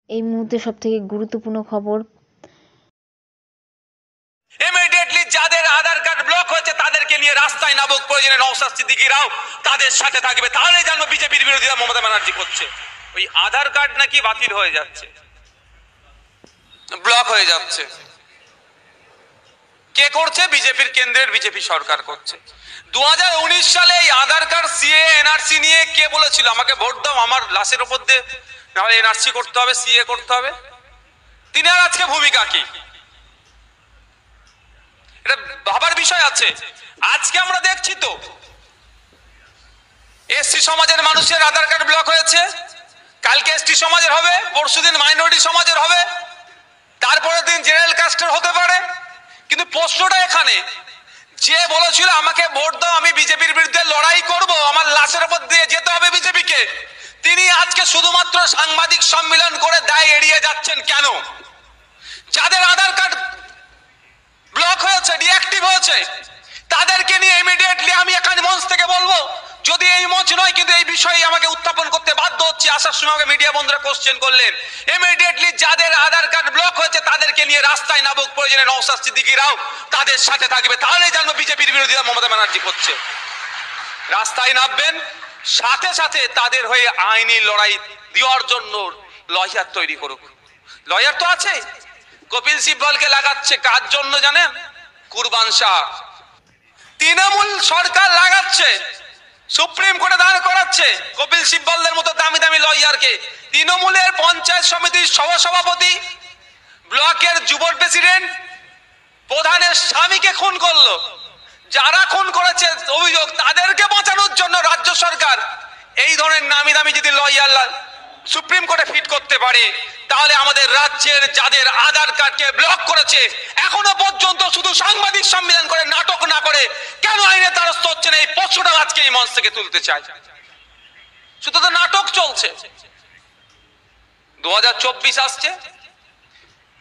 এই মুহূর্তে সবথেকে গুরুত্বপূর্ণ খবর। ইমিডিয়েটলি যাদের আধার কার্ড ব্লক হয়েছে তাদেরকে নিয়ে রাস্তায় নামুক, প্রয়োজনে নওশাদ সিদ্দিকীরাও তাদের সাথে থাকবে, তাহলে জানবো বিজেপির বিরোধিতা মমতা ব্যানার্জি করছে। ওই আধার কার্ড নাকি বাতিল হয়ে যাচ্ছে, ব্লক হয়ে যাচ্ছে। কে করছে? বিজেপির কেন্দ্রের বিজেপি সরকার করছে। 2019 সালে এই আধার কার্ড, সিএ, এনআরসি নিয়ে কে বলেছিল আমাকে ভোট দাও, আমার লাশের উপর দিয়ে নাহলে এনআরসি করতে হবে, সিএ করতে হবে? তিনি আর আজকে ভূমিকা কি? এটা ভাবার বিষয় আছে। আজকে আমরা দেখছি তো এসসি সমাজের মানুষের আধার কার্ড ব্লক হয়েছে, কালকে এসটি সমাজের হবে, পরশুদিন মাইনরিটি সমাজের হবে, তারপরের দিন জেনারেল কাস্টের হতে পারে। কিন্তু প্রশ্নটা এখানে, যে বলেছিল আমাকে ভোট দাও, আমি বিজেপির বিরুদ্ধে লড়াই করব, আমার লাশের উপর দিয়ে যেতে হবে বিজেপিকে, তিনি আজকে শুধুমাত্র সাংবাদিক সম্মেলন করে দায় এড়িয়ে যাচ্ছেন কেন? যাদের আধার কার্ড ব্লক হয়েছে, ডিঅ্যাক্টিভ হয়েছে, তাদেরকে নিয়ে ইমিডিয়েটলি আমি এখানে মঞ্চ থেকে বলবো, যদি এই মঞ্চ নয় কিন্তু এই বিষয়ে আমাকে উত্থাপন করতে বাধ্য হচ্ছে। আসার সময় আমাকে মিডিয়া বন্ধুরা কোশ্চেন করলেন, ইমিডিয়েটলি যাদের আধার কার্ড ব্লক হয়েছে তাদেরকে নিয়ে রাস্তায় নামুক, প্রয়োজনে নওশাদ সিদ্দিকীরাও তাদের সাথে থাকবে, তাহলে জানবো বিজেপির বিরোধিতা মমতা ব্যানার্জি করছে। রাস্তায় নামবেন, সাথে সাথে তাদের হয়ে আইনি লড়াই দেওয়ার জন্য লয়ার তৈরি করুক। লয়ার তো আছে, কপিল সিব্বলকে লাগাচ্ছে কার জন্য জানেন? কুরবান শাহ। তৃণমূল সরকার লাগাচ্ছে, সুপ্রিম কোর্টে দাঁড় করাচ্ছে কপিল সিব্বলদের মতো দামি দামি লয়ারকে। তৃণমূলের পঞ্চায়েত সমিতির সভাপতি, ব্লকের যুব প্রেসিডেন্ট, প্রধানের স্বামীকে খুন করলো। যারা খুন করেছে অভিযোগ, তাদেরকে বাঁচানোর জন্য রাজ্য সরকার এই ধরনের নামি দামি যদি লয়ার সুপ্রিম কোর্টে ফিট করতে পারে, তাহলে আমাদের রাজ্যের যাদের আধার কার্ডকে ব্লক করেছে এখনো পর্যন্ত শুধু সাংবাদিক সম্মেলন করে নাটক না করে কেন আইনের দ্বারস্থ হচ্ছেন, এই প্রশ্নটা আজকে এই মঞ্চ থেকে তুলতে চাই। শুধু তো নাটক চলছে। 2024 আসছে,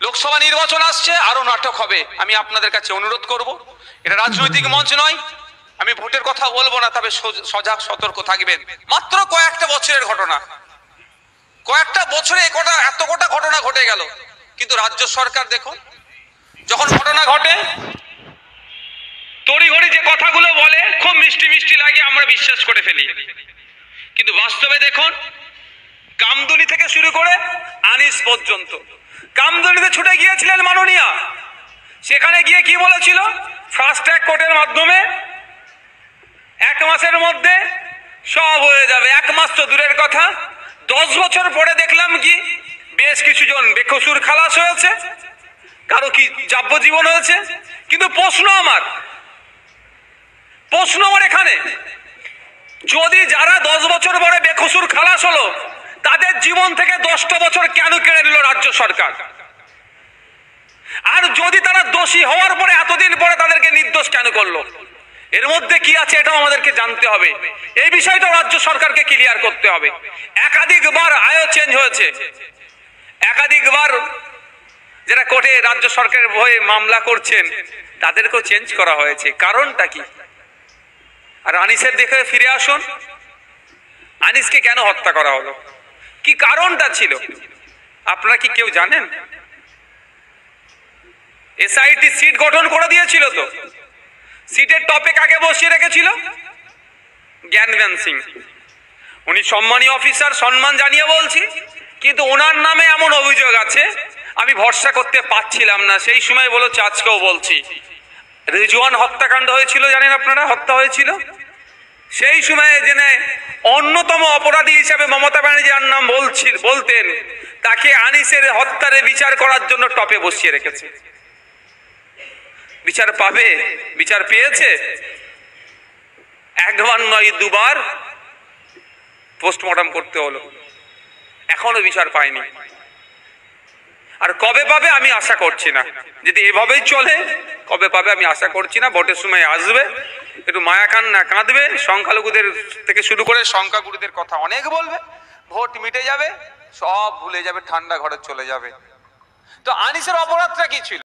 লোকসভা নির্বাচন আসছে, আরো নাটক হবে। আমি আপনাদের কাছে অনুরোধ করব, এটা রাজনৈতিক মঞ্চ নয়, আমি ভোটের কথা বলবো না, তবে সজাগ সতর্ক থাকবেন। মাত্র কয়েকটা বছরের ঘটনা, কয়েকটা বছরে এত কটা ঘটনা ঘটে গেল, কিন্তু রাজ্য সরকার দেখুন, যখন ঘটনা ঘটে তড়িঘড়ি যে কথাগুলো বলে খুব মিষ্টি মিষ্টি লাগে, আমরা বিশ্বাস করে ফেলি। কিন্তু বাস্তবে দেখুন, কামদুনি থেকে শুরু করে আনিস পর্যন্ত। কামদুনিতে ছুটে গিয়েছিলেন মাননীয়া, সেখানে গিয়ে কি বলেছিল? ফাস্ট ট্র্যাক কোর্টের মাধ্যমে 1 মাসের মধ্যে সব হয়ে যাবে। 1 মাস তো দূরের কথা, 10 বছর পরে দেখলাম কি বেশ কিছু জন বেকসুর খালাস হয়েছে, কারো কি যাবজ্জীবন হয়েছে। কিন্তু প্রশ্ন আমার এখানে, যদি যারা 10 বছর পরে বেকসুর খালাস হলো, তাদের জীবন থেকে 10টা বছর কেন কেড়ে নিল রাজ্য সরকার? আর যদি তারা দোষী হওয়ার পরে এতদিন পরে তাদেরকে নির্দোষ কেন করলো? এর মধ্যে কি আছে এটাও আমাদেরকে জানতে হবে। এই বিষয়টা রাজ্য সরকারকে ক্লিয়ার করতে হবে। একাধিকবার আয়ও চেঞ্জ হয়েছে, একাধিকবার যারা কোর্টে রাজ্য সরকারের হয়ে মামলা করছেন তাদেরকেও চেঞ্জ করা হয়েছে। কারণটা কি? আর আনিসের দিকে ফিরে আসুন, আনিসকে কেন হত্যা করা হলো, কি কারণটা ছিল আপনারা কি কেউ জানেন? এসআইটি সিট গঠন করে দিয়েছিল, তো সিটের টপে কাকে বসিয়ে রেখেছিল? জ্ঞানজ্ঞান সিং। উনি সম্মানী অফিসার, সম্মান জানিয়ে বলছি, কিন্তু ওনার নামে এমন অভিযোগ আছে আমি ভরসা করতে পারছিলাম না। সেই সময় বলেছে, আজকেও বলছি, রিজওয়ান হত্যাকাণ্ড হয়েছিল, জানেন আপনারা? হত্যা হয়েছিল সেই সময়ে জেনে অন্যতম অপরাধী হিসেবে মমতা ব্যানার্জি যার নাম বলতেন, তাকে আনিসের হত্যারে বিচার করার জন্য টপে বসিয়ে রেখেছে। বিচার পাবে? বিচার পেয়েছে? 1বার নয় 2বার পোস্টমর্টম করতে হলো, এখনো বিচার পায়নি। আর কবে পাবে আমি আশা করছি না। যদি এভাবেই চলে কবে পাবে আমি আশা করছি না। ভোটের সময় আসবে, একটু মায়া কান্না কাঁদবে, সংখ্যালঘুদের থেকে শুরু করে সংখ্যাগুরুদের কথা অনেক বলবে, ভোট মিটে যাবে, সব ভুলে যাবে, ঠান্ডা ঘরে চলে যাবে। তো আনিসের অপরাধটা কি ছিল?